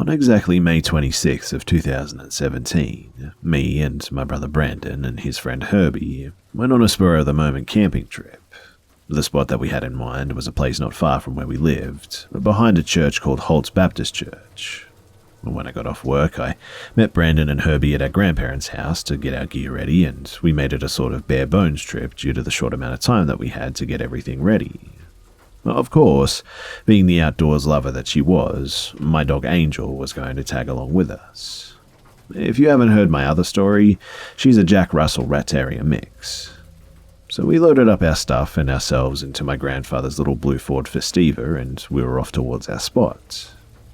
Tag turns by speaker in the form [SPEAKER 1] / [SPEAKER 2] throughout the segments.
[SPEAKER 1] On exactly May 26th of 2017, me and my brother Brandon and his friend Herbie went on a spur-of-the-moment camping trip. The spot that we had in mind was a place not far from where we lived, behind a church called Holt's Baptist Church. When I got off work, I met Brandon and Herbie at our grandparents' house to get our gear ready, and we made it a sort of bare-bones trip due to the short amount of time that we had to get everything ready. Of course, being the outdoors lover that she was, my dog Angel was going to tag along with us. If you haven't heard my other story, she's a Jack Russell Rat Terrier mix. So we loaded up our stuff and ourselves into my grandfather's little blue Ford Festiva, and we were off towards our spot.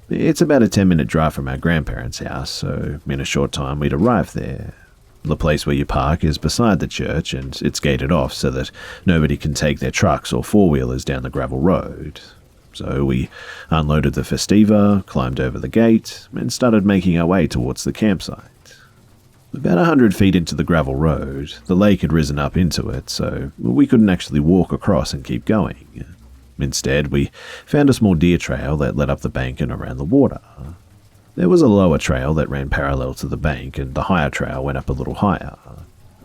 [SPEAKER 1] It's about a 10-minute drive from our grandparents' house, so in a short time we'd arrive there. The place where you park is beside the church, and it's gated off so that nobody can take their trucks or four-wheelers down the gravel road. So we unloaded the Festiva, climbed over the gate, and started making our way towards the campsite. About 100 feet into the gravel road, the lake had risen up into it, so we couldn't actually walk across and keep going. Instead, we found a small deer trail that led up the bank and around the water. There was a lower trail that ran parallel to the bank, and the higher trail went up a little higher.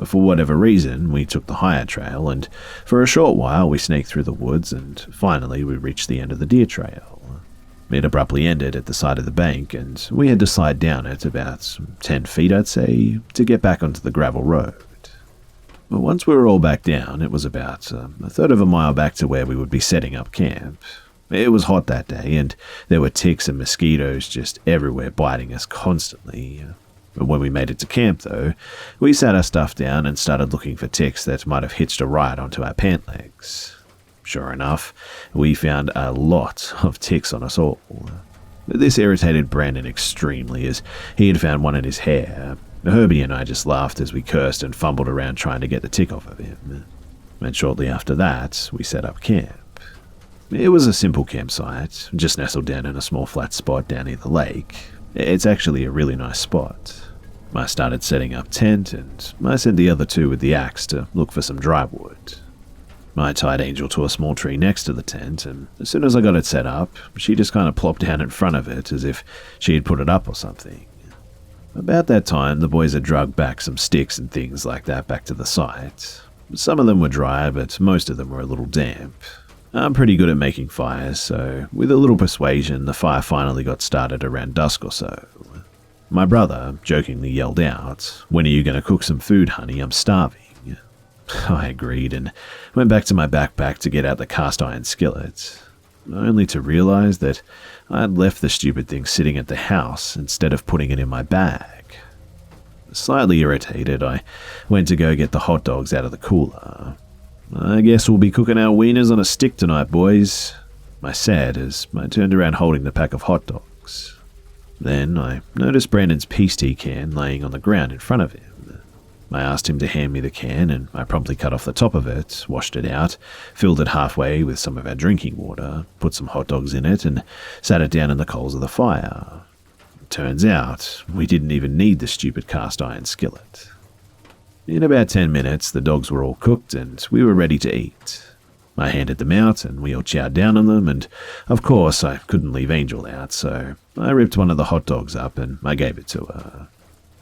[SPEAKER 1] For whatever reason, we took the higher trail, and for a short while we snaked through the woods, and finally we reached the end of the deer trail. It abruptly ended at the side of the bank, and we had to slide down it about 10 feet, I'd say, to get back onto the gravel road. But once we were all back down, it was about a third of a mile back to where we would be setting up camp. It was hot that day, and there were ticks and mosquitoes just everywhere biting us constantly. But when we made it to camp, though, we sat our stuff down and started looking for ticks that might have hitched a ride onto our pant legs. Sure enough, we found a lot of ticks on us all. This irritated Brandon extremely, as he had found one in his hair. Herbie and I just laughed as we cursed and fumbled around trying to get the tick off of him. And shortly after that, we set up camp. It was a simple campsite, just nestled down in a small flat spot down near the lake. It's actually a really nice spot. I started setting up tent, and I sent the other two with the axe to look for some dry wood. I tied Angel to a small tree next to the tent, and as soon as I got it set up, she just kind of plopped down in front of it as if she had put it up or something. About that time, the boys had dragged back some sticks and things like that back to the site. Some of them were dry, but most of them were a little damp. I'm pretty good at making fires, so with a little persuasion, the fire finally got started around dusk or so. My brother jokingly yelled out, "When are you going to cook some food, honey? I'm starving." I agreed and went back to my backpack to get out the cast iron skillet, only to realize that I had left the stupid thing sitting at the house instead of putting it in my bag. Slightly irritated, I went to go get the hot dogs out of the cooler. "I guess we'll be cooking our wieners on a stick tonight, boys," I said as I turned around holding the pack of hot dogs. Then I noticed Brandon's peace tea can laying on the ground in front of him. I asked him to hand me the can, and I promptly cut off the top of it, washed it out, filled it halfway with some of our drinking water, put some hot dogs in it, and sat it down in the coals of the fire. Turns out, we didn't even need the stupid cast iron skillet. In about 10 minutes, the dogs were all cooked and we were ready to eat. I handed them out and we all chowed down on them, and of course I couldn't leave Angel out, so I ripped one of the hot dogs up and I gave it to her.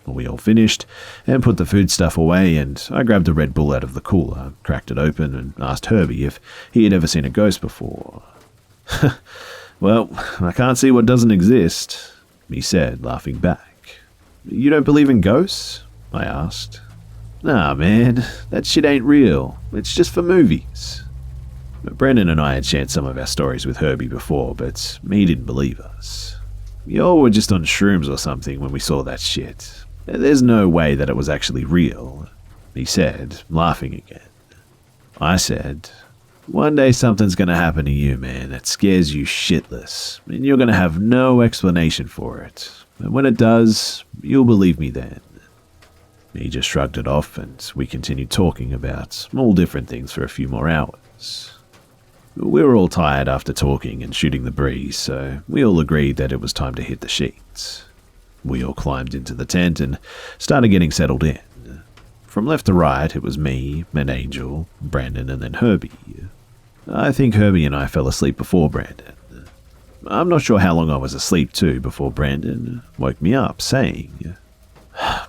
[SPEAKER 1] We all finished and put the food stuff away, and I grabbed a Red Bull out of the cooler, cracked it open, and asked Herbie if he had ever seen a ghost before. "Well, I can't see what doesn't exist," he said, laughing back. "You don't believe in ghosts?" I asked. "Nah, man, that shit ain't real. It's just for movies." Brendan and I had shared some of our stories with Herbie before, but he didn't believe us. "Y'all were just on shrooms or something when we saw that shit. There's no way that it was actually real," he said, laughing again. I said, "One day something's going to happen to you, man, that scares you shitless, and you're going to have no explanation for it. And when it does, you'll believe me then." He just shrugged it off, and we continued talking about all different things for a few more hours. We were all tired after talking and shooting the breeze, so we all agreed that it was time to hit the sheets. We all climbed into the tent and started getting settled in. From left to right, it was me, and Angel, Brandon, and then Herbie. I think Herbie and I fell asleep before Brandon. I'm not sure how long I was asleep too before Brandon woke me up saying,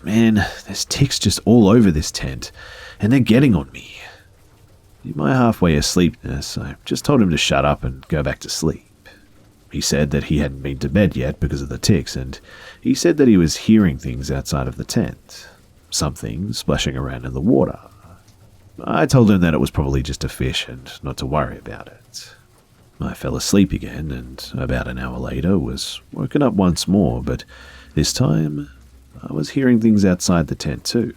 [SPEAKER 1] "Man, there's ticks just all over this tent, and they're getting on me." In my halfway asleepness, I just told him to shut up and go back to sleep. He said that he hadn't been to bed yet because of the ticks, and he said that he was hearing things outside of the tent, something splashing around in the water. I told him that it was probably just a fish and not to worry about it. I fell asleep again, and about an hour later was woken up once more, but this time I was hearing things outside the tent too.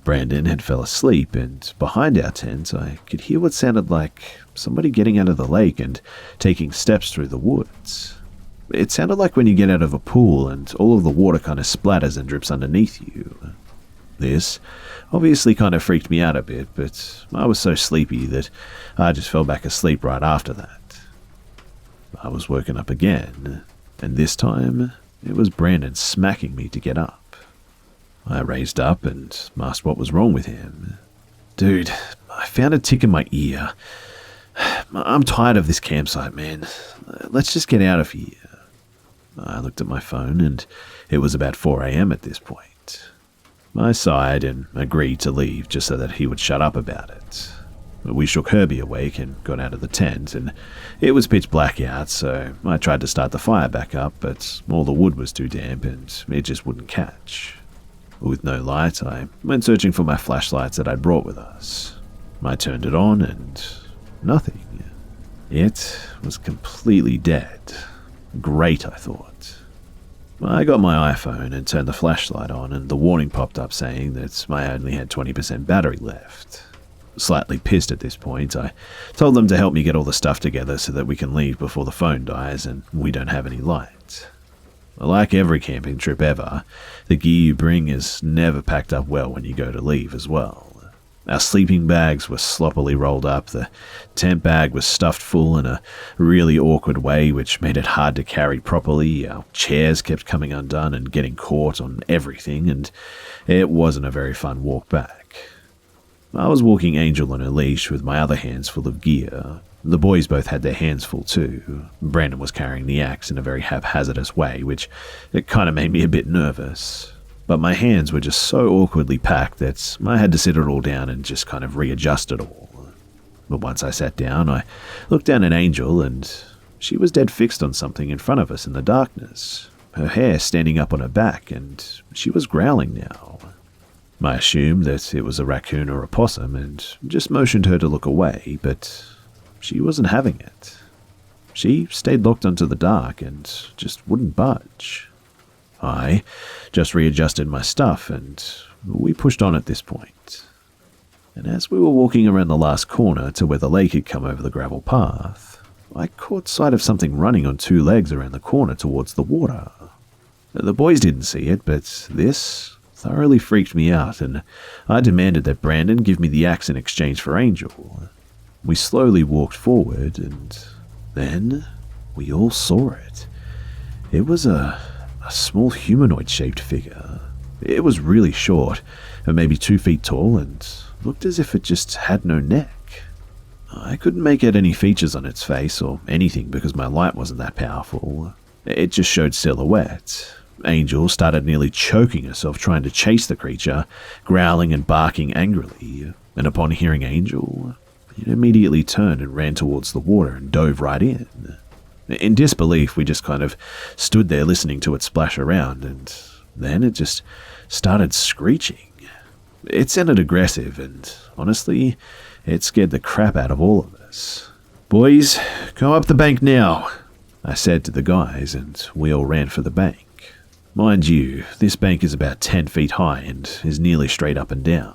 [SPEAKER 1] Brandon had fell asleep, and behind our tent I could hear what sounded like somebody getting out of the lake and taking steps through the woods. It sounded like when you get out of a pool and all of the water kind of splatters and drips underneath you. This obviously kind of freaked me out a bit, but I was so sleepy that I just fell back asleep right after that. I was woken up again, and this time it was Brandon smacking me to get up. I raised up and asked what was wrong with him. "Dude, I found a tick in my ear. I'm tired of this campsite, man. Let's just get out of here." I looked at my phone, and it was about 4 a.m. at this point. I sighed and agreed to leave just so that he would shut up about it. We shook Herbie awake and got out of the tent, and it was pitch black out, so I tried to start the fire back up, but all the wood was too damp and it just wouldn't catch. With no light, I went searching for my flashlights that I'd brought with us. I turned it on and nothing. It was completely dead. Great, I thought. I got my iPhone and turned the flashlight on, and the warning popped up saying that I only had 20% battery left. Slightly pissed at this point, I told them to help me get all the stuff together so that we can leave before the phone dies and we don't have any light. Like every camping trip ever, the gear you bring is never packed up well when you go to leave as well. Our sleeping bags were sloppily rolled up, the tent bag was stuffed full in a really awkward way which made it hard to carry properly, our chairs kept coming undone and getting caught on everything, and it wasn't a very fun walk back. I was walking Angel on a leash with my other hands full of gear. The boys both had their hands full too. Brandon was carrying the axe in a very haphazardous way, which it kind of made me a bit nervous. But my hands were just so awkwardly packed that I had to sit it all down and just kind of readjust it all. But once I sat down, I looked down at Angel, and she was dead fixed on something in front of us in the darkness, her hair standing up on her back, and she was growling now. I assumed that it was a raccoon or a possum and just motioned her to look away, but she wasn't having it. She stayed locked onto the dark and just wouldn't budge. I just readjusted my stuff, and we pushed on at this point. And as we were walking around the last corner to where the lake had come over the gravel path, I caught sight of something running on 2 legs around the corner towards the water. The boys didn't see it, but this thoroughly freaked me out, and I demanded that Brandon give me the axe in exchange for Angel. We slowly walked forward, and then we all saw it. It was a small humanoid-shaped figure. It was really short, maybe 2 feet tall, and looked as if it just had no neck. I couldn't make out any features on its face or anything because my light wasn't that powerful. It just showed silhouette. Angel started nearly choking herself trying to chase the creature, growling and barking angrily, and upon hearing Angel, it immediately turned and ran towards the water and dove right in. In disbelief, we just kind of stood there listening to it splash around, and then it just started screeching. It sounded aggressive, and honestly, it scared the crap out of all of us. "Boys, go up the bank now," I said to the guys, and we all ran for the bank. Mind you, this bank is about 10 feet high and is nearly straight up and down.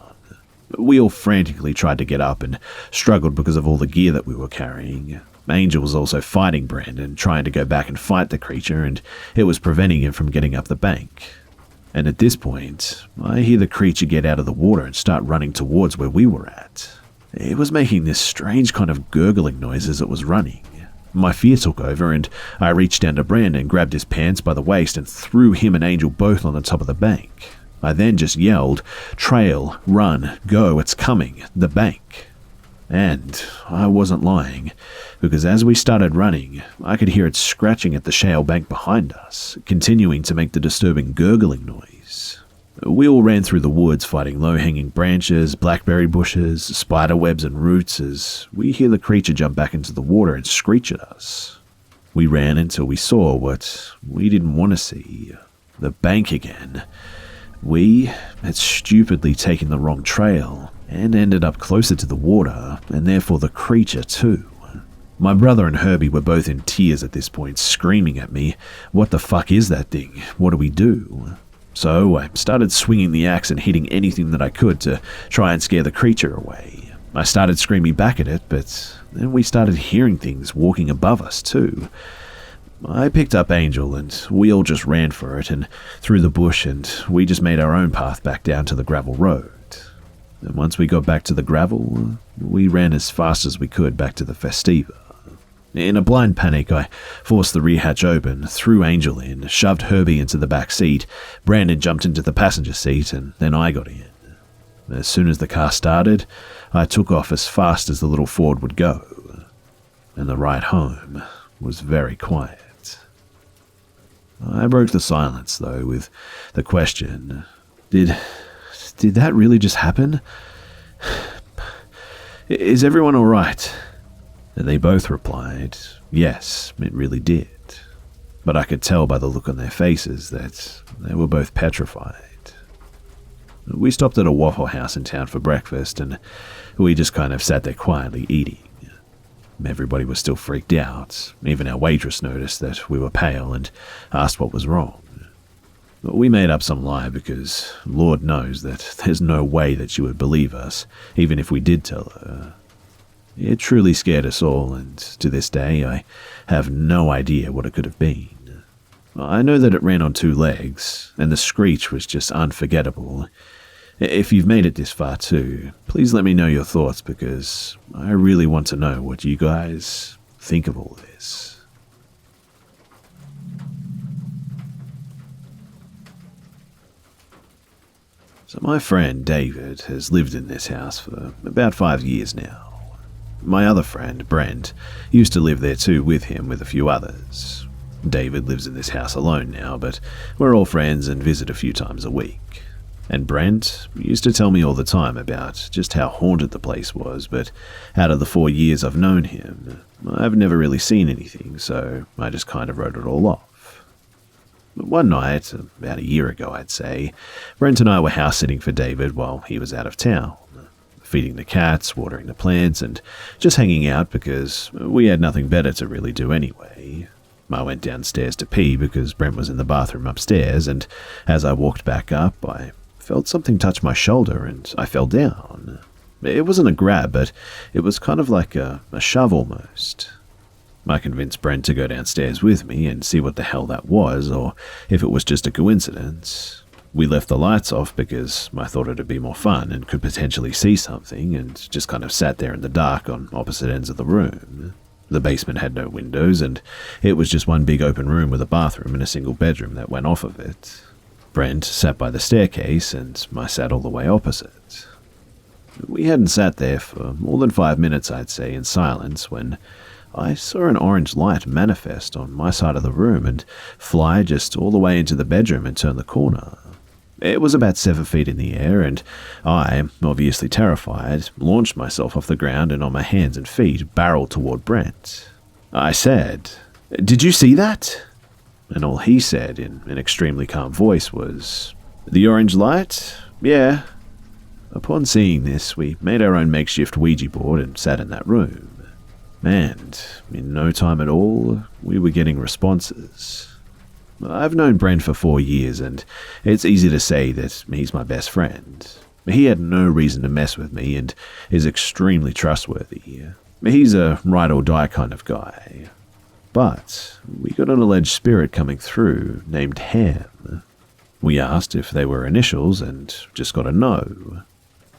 [SPEAKER 1] We all frantically tried to get up and struggled because of all the gear that we were carrying. Angel was also fighting Brandon, trying to go back and fight the creature, and it was preventing him from getting up the bank. And at this point, I hear the creature get out of the water and start running towards where we were at. It was making this strange kind of gurgling noise as it was running. My fear took over, and I reached down to Brandon, grabbed his pants by the waist, and threw him and Angel both on the top of the bank. I then just yelled, "Trail, run, go, it's coming, the bank." And I wasn't lying, because as we started running, I could hear it scratching at the shale bank behind us, continuing to make the disturbing gurgling noise. We all ran through the woods fighting low-hanging branches, blackberry bushes, spider webs and roots as we hear the creature jump back into the water and screech at us. We ran until we saw what we didn't want to see, the bank again. We had stupidly taken the wrong trail and ended up closer to the water, and therefore the creature too. My brother and Herbie were both in tears at this point, screaming at me, "What the fuck is that thing? What do we do?" So I started swinging the axe and hitting anything that I could to try and scare the creature away. I started screaming back at it, but then we started hearing things walking above us too. I picked up Angel and we all just ran for it and through the bush, and we just made our own path back down to the gravel road. And once we got back to the gravel, we ran as fast as we could back to the Festiva. In a blind panic, I forced the rear hatch open, threw Angel in, shoved Herbie into the back seat, Brandon jumped into the passenger seat, and then I got in. As soon as the car started, I took off as fast as the little Ford would go. And the ride home was very quiet. I broke the silence, though, with the question, Did that really just happen? Is everyone all right? And they both replied, yes, it really did. But I could tell by the look on their faces that they were both petrified. We stopped at a Waffle House in town for breakfast, and we just kind of sat there quietly eating. Everybody was still freaked out. Even our waitress noticed that we were pale and asked what was wrong. But we made up some lie because Lord knows that there's no way that she would believe us, even if we did tell her. It truly scared us all, and to this day I have no idea what it could have been. I know that it ran on 2 legs, and the screech was just unforgettable. If you've made it this far too, please let me know your thoughts, because I really want to know what you guys think of all this. So my friend David has lived in this house for about 5 years now. My other friend, Brent, used to live there too with him with a few others. David lives in this house alone now, but we're all friends and visit a few times a week. And Brent used to tell me all the time about just how haunted the place was, but out of the 4 years I've known him, I've never really seen anything, so I just kind of wrote it all off. But one night, about a year ago I'd say, Brent and I were house sitting for David while he was out of town, feeding the cats, watering the plants, and just hanging out because we had nothing better to really do anyway. I went downstairs to pee because Brent was in the bathroom upstairs, and as I walked back up, I felt something touch my shoulder and I fell down. It wasn't a grab, but it was kind of like a shove almost. I convinced Brent to go downstairs with me and see what the hell that was, or if it was just a coincidence. We left the lights off because I thought it'd be more fun and could potentially see something, and just kind of sat there in the dark on opposite ends of the room. The basement had no windows, and it was just one big open room with a bathroom and a single bedroom that went off of it. Brent sat by the staircase, and I sat all the way opposite. We hadn't sat there for more than 5 minutes, I'd say, in silence, when I saw an orange light manifest on my side of the room and fly just all the way into the bedroom and turn the corner. It was about 7 feet in the air, and I, obviously terrified, launched myself off the ground and on my hands and feet barreled toward Brent. I said, "Did you see that?" And all he said in an extremely calm voice was, "The orange light? Yeah." Upon seeing this, we made our own makeshift Ouija board and sat in that room. And in no time at all, we were getting responses. I've known Brent for 4 years, and it's easy to say that he's my best friend. He had no reason to mess with me and is extremely trustworthy. He's a ride-or-die kind of guy. But we got an alleged spirit coming through named Ham. We asked if they were initials and just got a no.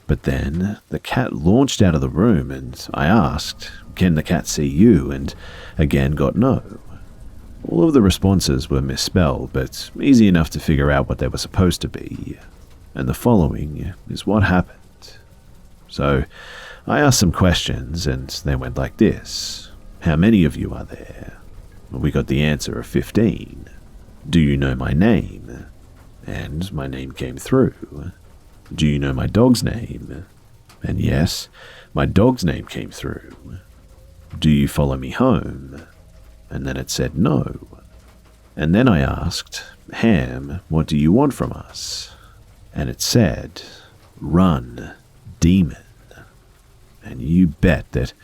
[SPEAKER 1] But then the cat launched out of the room, and I asked, "Can the cat see you?" and again got no. All of the responses were misspelled, but easy enough to figure out what they were supposed to be. And the following is what happened. So, I asked some questions and they went like this. How many of you are there? We got the answer of 15. Do you know my name? And my name came through. Do you know my dog's name? And yes, my dog's name came through. Do you follow me home? And then it said no. And then I asked, Ham, what do you want from us? And it said, run, demon. And you bet that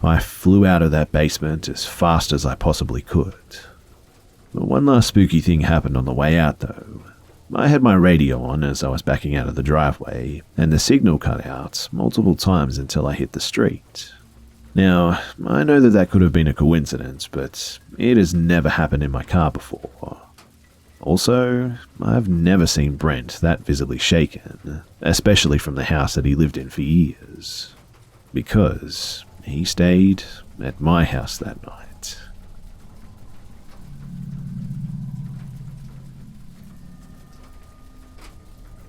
[SPEAKER 1] I flew out of that basement as fast as I possibly could. One last spooky thing happened on the way out though. I had my radio on as I was backing out of the driveway, and the signal cut out multiple times until I hit the street. Now, I know that could have been a coincidence, but it has never happened in my car before. Also, I've never seen Brent that visibly shaken, especially from the house that he lived in for years, because he stayed at my house that night.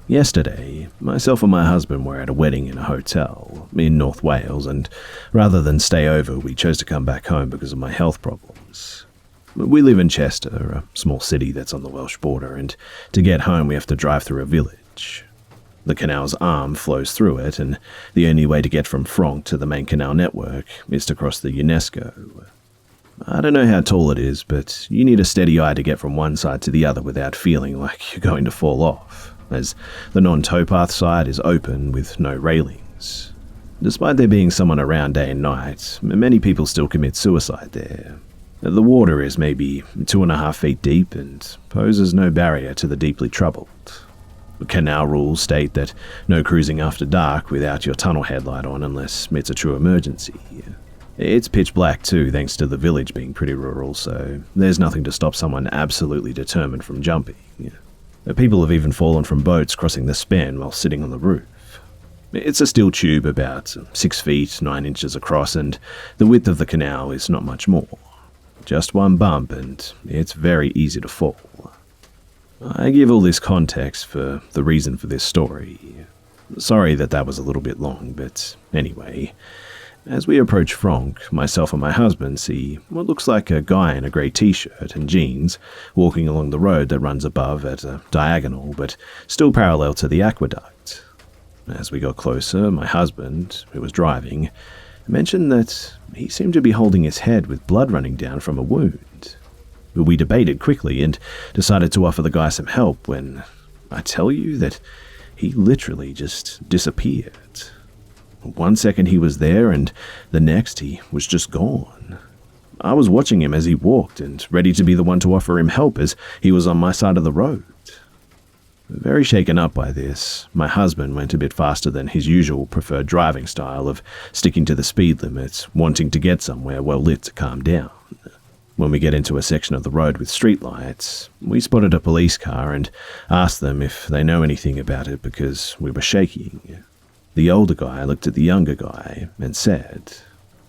[SPEAKER 1] Yesterday, myself and my husband were at a wedding in a hotel in North Wales, and rather than stay over, we chose to come back home because of my health problems. We live in Chester, a small city that's on the Welsh border, and to get home we have to drive through a village. The canal's arm flows through it, and the only way to get from Franck to the main canal network is to cross the UNESCO. I don't know how tall it is, but you need a steady eye to get from one side to the other without feeling like you're going to fall off, as the non-towpath side is open with no railings. Despite there being someone around day and night, many people still commit suicide there. The water is maybe 2.5 feet deep and poses no barrier to the deeply troubled. Canal rules state that no cruising after dark without your tunnel headlight on unless it's a true emergency. It's pitch black too, thanks to the village being pretty rural, so there's nothing to stop someone absolutely determined from jumping. People have even fallen from boats crossing the span while sitting on the roof. It's a steel tube about 6 feet, 9 inches across, and the width of the canal is not much more. Just one bump, and it's very easy to fall. I give all this context for the reason for this story. Sorry that was a little bit long, but anyway. As we approach Franck, myself and my husband see what looks like a guy in a grey t-shirt and jeans walking along the road that runs above at a diagonal but still parallel to the aqueduct. As we got closer, my husband, who was driving, mentioned that he seemed to be holding his head with blood running down from a wound. We debated quickly and decided to offer the guy some help when I tell you that he literally just disappeared. 1 second he was there and the next he was just gone. I was watching him as he walked and ready to be the one to offer him help as he was on my side of the road. Very shaken up by this, my husband went a bit faster than his usual preferred driving style of sticking to the speed limit, wanting to get somewhere well lit to calm down. When we get into a section of the road with streetlights, we spotted a police car and asked them if they know anything about it because we were shaking. The older guy looked at the younger guy and said,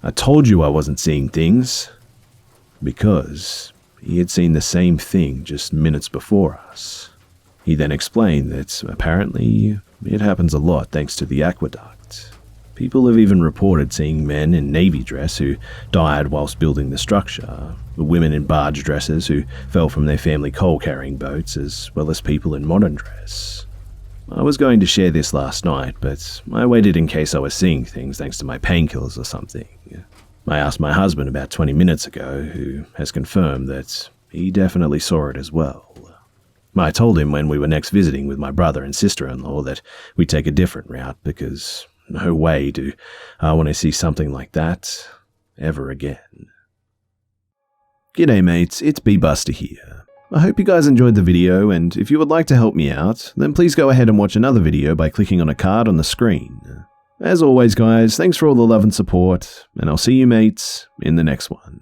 [SPEAKER 1] "I told you I wasn't seeing things," because he had seen the same thing just minutes before us. He then explained that apparently it happens a lot thanks to the aqueduct. People have even reported seeing men in navy dress who died whilst building the structure, women in barge dresses who fell from their family coal-carrying boats, as well as people in modern dress. I was going to share this last night, but I waited in case I was seeing things thanks to my painkillers or something. I asked my husband about 20 minutes ago, who has confirmed that he definitely saw it as well. I told him when we were next visiting with my brother and sister-in-law that we'd take a different route because no way do I want to see something like that ever again. G'day mates, it's Busta here. I hope you guys enjoyed the video, and if you would like to help me out, then please go ahead and watch another video by clicking on a card on the screen. As always guys, thanks for all the love and support, and I'll see you mates in the next one.